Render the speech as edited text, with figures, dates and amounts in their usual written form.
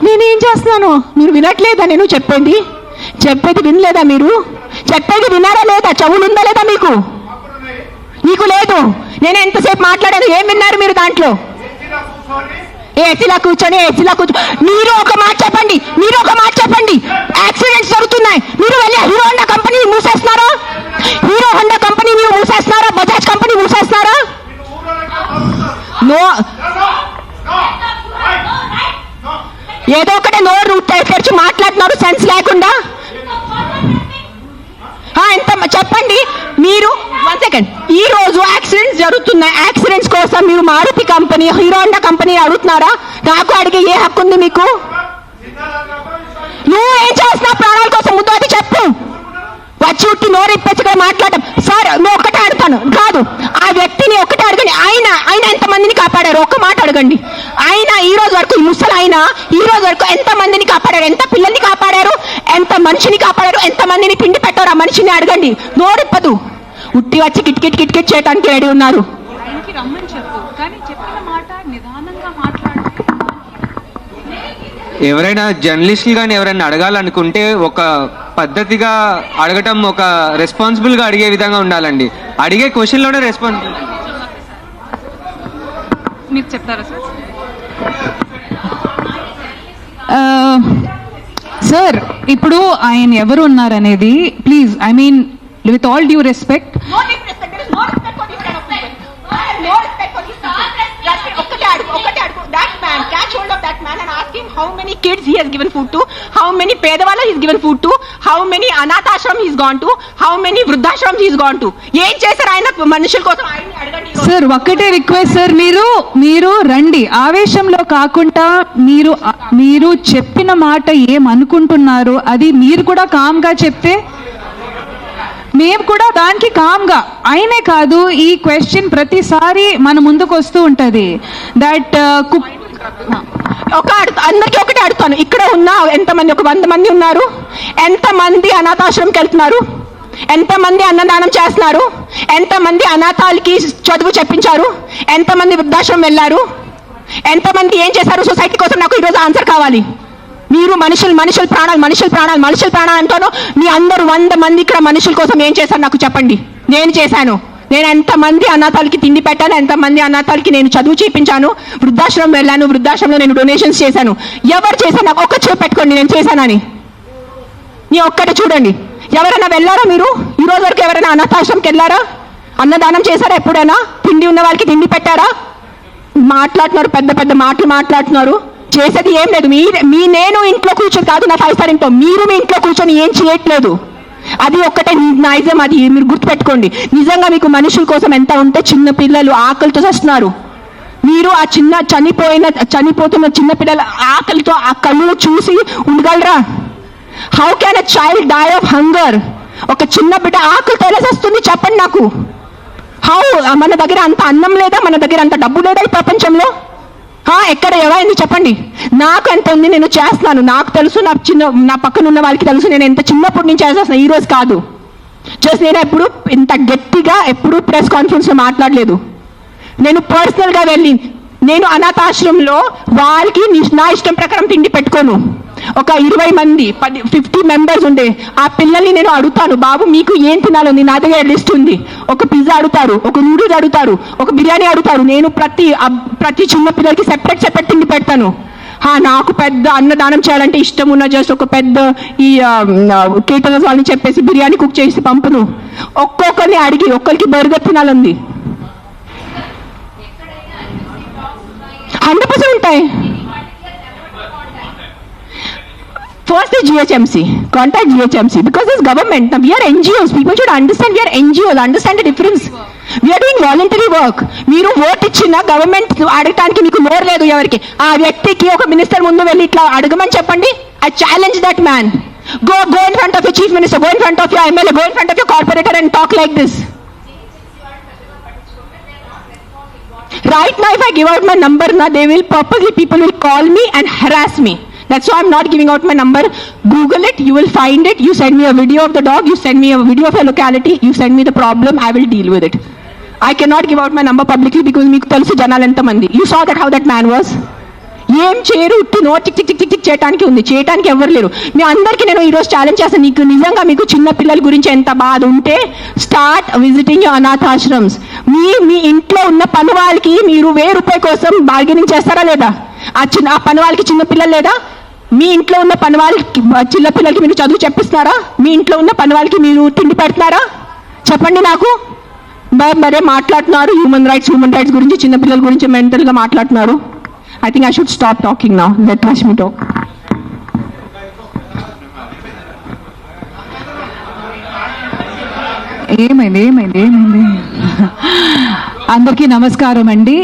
నేనేం చేస్తున్నాను? మీరు వినట్లేదా? నేను చెప్పేది వినలేదా? మీరు చెప్పేది విన్నారా లేదా? చెవులు ఉందా లేదా మీకు? నీకు లేదు. నేను ఎంతసేపు మాట్లాడాను, ఏం విన్నారు మీరు దాంట్లో? ఏసీలా కూర్చొని మీరు ఒక మాట చెప్పండి. యాక్సిడెంట్స్ జరుగుతున్నాయి, మీరు వెళ్ళి హీరో హోండా కంపెనీ మూసేస్తున్నారా? బజాజ్ కంపెనీ మూసేస్తున్నారా? ఏదో ఒకటే నోరు తెరిచి మాట్లాడుతున్నారు సెన్స్ లేకుండా. ఎంత చెప్పండి మీరు. 1 సెకండ్. ఈ రోజు యాక్సిడెంట్స్ జరుగుతున్నాయి, యాక్సిడెంట్స్ కోసం మీరు Maruti company, Hero Honda company అడుగుతున్నారా? నాకు అడిగే ఏ హక్కు ఉంది మీకు? నువ్వు ఏం చేస్తున్నావు ప్రాణాల కోసం? ముందు అది చెప్పు. వచ్చి ఉట్టి నోరు ఇప్పచ్చిగా మాట్లాడటం. సార్ నువ్వు ఒక్కటే అడుగుతాను కాదు, ఆ వ్యక్తిని ఒక్కటే అడగండి. ఆయన ఎంతమందిని కాపాడారు? ఒక్క మాట అడగండి. ఆయన ఈ రోజు వరకు, ఈ ముసలి ఆయన ఈ రోజు వరకు ఎంత మందిని కాపాడారు? ఎంత పిల్లల్ని కాపాడారు? ఎంత మనిషిని కాపాడారు? ఎంత మందిని పిండి పెట్టారు? ఆ మనిషిని అడగండి. నోరిప్పదు. ఉట్టి వచ్చి కిట్కిట్ చేయడానికి రెడీ ఉన్నారు. ఎవరైనా జర్నలిస్టులు కానీ ఎవరైనా అడగాలనుకుంటే ఒక పద్ధతిగా అడగటం, ఒక రెస్పాన్సిబుల్గా అడిగే విధంగా ఉండాలండి. అడిగే క్వశ్చన్లోనే రెస్పాన్సిబుల్. మీరు చెప్తారా సార్? ఇప్పుడు ఆయన ఎవరు ఉన్నారనేది please, I mean with all due respect, how many kids he has given food to, how many pedavalla he has given food to, how many anathashram he has gone to, how many vruddhashram he has gone to. ఏం చేశారు ఆయన మనుషుల కోసం? ఆయన్ని అడగండి sir. ఒక్కటే request sir, మీరు రండి, ఆవేశంలో కాకుండా మీరు చెప్పిన మాట ఏమనుకుంటున్నారు అది మీరు కూడా కామ్గా చెప్తే మేము కూడా దానికి కామ్గా. ఆయనే కాదు, ఈ క్వశ్చన్ ప్రతిసారి మన ముందుకు వస్తూ ఉంటుంది. దట్ అందరికీ ఒకటే అడుగుతాను. ఇక్కడ ఉన్న ఎంతమంది, ఒక 100 మంది ఉన్నారు. ఎంతమంది అనాథాశ్రమంకి వెళ్తున్నారు? ఎంతమంది అన్నదానం చేస్తున్నారు? ఎంతమంది అనాథాలకి చదువు చెప్పించారు? ఎంతమంది వృద్ధాశ్రమం వెళ్ళారు? ఎంతమంది ఏం చేశారు సొసైటీ కోసం? నాకు ఈరోజు ఆన్సర్ కావాలి. మీరు మనుషుల ప్రాణాలు అంటాను. మీ అందరూ 100 మంది ఇక్కడ మనుషుల కోసం ఏం చేశారు నాకు చెప్పండి. నేను చేశాను. నేను ఎంతమంది అనాథాలకి తిండి పెట్టాను? ఎంతమంది అనాథాలకి నేను చదువు చేయించాను? వృద్ధాశ్రమం వెళ్ళాను, వృద్ధాశ్రమంలో నేను డొనేషన్స్ చేశాను. ఎవరు చేశాను? నాకు ఒక్క చూపు పెట్టుకోండి నేను చేశానని. నీ ఒక్కటి చూడండి. ఎవరైనా వెళ్ళారా మీరు? ఈ రోజు వరకు ఎవరైనా అనాథాశ్రమంకి వెళ్ళారా? అన్నదానం చేశారా? ఎప్పుడైనా తిండి ఉన్న వాళ్ళకి తిండి పెట్టారా? మాట్లాడుతున్నారు, పెద్ద పెద్ద మాటలు మాట్లాడుతున్నారు. చేసేది ఏం లేదు. నేను ఇంట్లో కూర్చొని కాదు, నా 5 స్టార్ ఇంట్లో, మీరు మీ ఇంట్లో కూర్చొని ఏం చేయట్లేదు. అది ఒక్కటే నైజం. అది మీరు గుర్తుపెట్టుకోండి. నిజంగా మీకు మనుషుల కోసం ఎంత ఉంటే, చిన్న పిల్లలు ఆకలితో వస్తున్నారు. మీరు ఆ చనిపోతున్న చిన్న పిల్లల ఆకలితో ఆ కళ్ళు చూసి ఉండగలరా? How can a child die of hunger? ఒక చిన్న బిడ్డ ఆకలితో ఎలా వస్తుంది చెప్పండి నాకు. హౌ? మన దగ్గర అంత అన్నం లేదా? మన దగ్గర అంత డబ్బు లేదా ఈ ప్రపంచంలో? ఎక్కడ ఎవరైంది చెప్పండి. నాకు ఎంత ఉంది, నేను చేస్తున్నాను. నాకు తెలుసు, నా పక్కన ఉన్న వాళ్ళకి తెలుసు. నేను ఎంత చిన్నప్పటి నుంచి చేసేస్తున్నాను, ఈ రోజు కాదు. జస్ట్ నేను ఎప్పుడు ఇంత గట్టిగా ఎప్పుడు ప్రెస్ కాన్ఫరెన్స్లో మాట్లాడలేదు. నేను పర్సనల్గా వెళ్ళి, నేను అనాథాశ్రమంలో వాళ్ళకి నా ఇష్టం ప్రకారం తిండి పెట్టుకోను. ఒక 20 మంది 50 మెంబర్స్ ఉండే ఆ పిల్లల్ని నేను అడుగుతాను, బాబు మీకు ఏం తినాలని? నా దగ్గర లిస్ట్ ఉంది. ఒక పిజ్జా అడుగుతారు, ఒక నూడిల్స్ అడుగుతారు, ఒక బిర్యానీ అడుగుతారు. నేను ప్రతి చిన్న పిల్లలకి సెపరేట్ తిండి పెడతాను. నాకు పెద్ద అన్నదానం చేయాలంటే ఇష్టం ఉన్న జస్ట్ ఒక పెద్ద ఈ కేటరర్స్ వాళ్ళని చెప్పేసి బిర్యానీ కుక్ చేసి పంపును. ఒక్కొక్కరిని అడిగి ఒక్కరికి బర్గర్ తినాలంది. 100% ఉంటాయి. First is GHMC. Contact GHMC because it's government. Now we are NGOs. People should understand we are NGOs. Understand the difference. We are doing voluntary work. మీరు ఓట్ ఇచ్చిన గవర్నమెంట్ అడగటానికి మీకు నోరు లేదు ఎవరికి. ఆ వ్యక్తికి ఒక మినిస్టర్ ముందు వెళ్ళి ఇట్లా అడగమని చెప్పండి. I challenge that man. Go in front of your chief minister. Go in front of your MLA. Go in front of your corporator and talk like this. Right now, if I give out my number, people will call me and harass me. That's why I'm not giving out my number. Google it, you will find it. You send me a video of the dog, you send me a video of your locality, you send me the problem, I will deal with it. I cannot give out my number publicly because మీకు తెలుసు జనాలు ఎంతమంది. You saw that how that man was. ఏం చేయరు, no tick tick tick tick tick చేయడానికి ఉంది, చేయడానికి ఎవరు లేరు. మీ అందరికీ నేను ఈరోజు ఛాలెంజ్ చేస్తాను, నీకు నిజంగా మీకు చిన్న పిల్లల గురించి ఎంత బాధ ఉంటే స్టార్ట్ విజిటింగ్ యువర్ అనాథాశ్రమ్స్. మీ ఇంట్లో ఉన్న పని వాళ్ళకి మీరు ₹1000 కోసం బార్గెనింగ్ చేస్తారా లేదా? ఆ పని వాళ్ళకి చిన్న పిల్లలు లేదా? మీ ఇంట్లో ఉన్న పని వాళ్ళకి చిన్న పిల్లలకి మీరు చదువు చెప్పిస్తున్నారా? మీ ఇంట్లో ఉన్న పని వాళ్ళకి మీరు తిండి పెడుతున్నారా? చెప్పండి నాకు. మరే మాట్లాడుతున్నారు హ్యూమన్ రైట్స్ గురించి, చిన్న పిల్లల గురించి మెంటల్గా మాట్లాడుతున్నారు. I think I should stop talking now. Let Rashmi talk. ఏమైంది అందరికీ నమస్కారం అండి.